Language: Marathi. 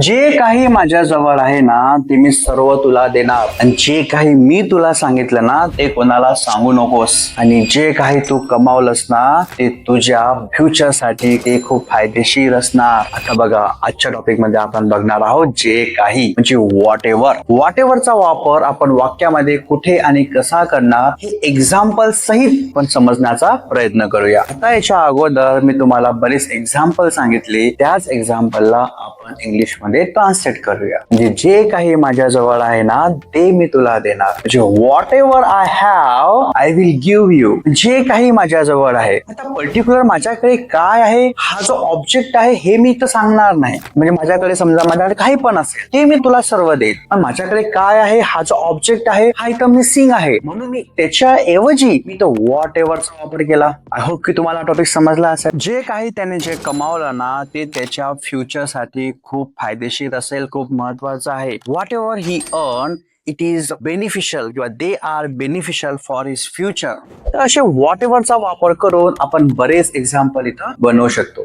जे काही माझ्या जवळ आहे ना ते मी सर्व तुला देणार आणि जे काही मी तुला सांगितलं ना ते कोणाला सांगू नकोस आणि जे काही तू कमावलंस ना ते तुझ्या फ्युचर साठी ते खूप फायदेशीर असणार. आता बघा आजच्या टॉपिक मध्ये आपण बघणार आहोत जे काही म्हणजे व्हॉट एव्हरचा वापर आपण वाक्यामध्ये कुठे आणि कसा करणार हे एक्झाम्पल सहित पण समजण्याचा प्रयत्न करूया. आता याच्या अगोदर मी तुम्हाला बरेच एक्झाम्पल सांगितले, त्याच एक्झाम्पलला आपण इंग्लिश मध्ये ट्रान्सलेट करूया. म्हणजे जे काही माझ्या जवळ आहे ना ते मी तुला देणार. म्हणजे what ever I have I will give you. जे काही माझ्या जवळ आहे, आता पर्टिक्युलर माझ्याकडे काय आहे हा जो ऑब्जेक्ट आहे हे मी तर सांगणार नाही. म्हणजे माझ्याकडे समजा माझ्याकडे काही पण असेल ते मी तुला सर्व देईल, पण माझ्याकडे काय आहे हा जो ऑब्जेक्ट आहे हा इथं मिसिंग आहे म्हणून मी त्याच्या ऐवजी मी तो व्हॉट एव्हरचा वापर केला. आय होप की तुम्हाला टॉपिक समजला असेल. जे काही त्याने जे कमावलं ना ते त्याच्या फ्युचर साठी खूप फायदेशीर असेल, खूप महत्वाचं आहे. Whatever he earn it is beneficial किंवा they are beneficial for his future. तर असे व्हॉट एव्हरचा वापर करून आपण बरेच एक्झाम्पल इथं बनवू शकतो.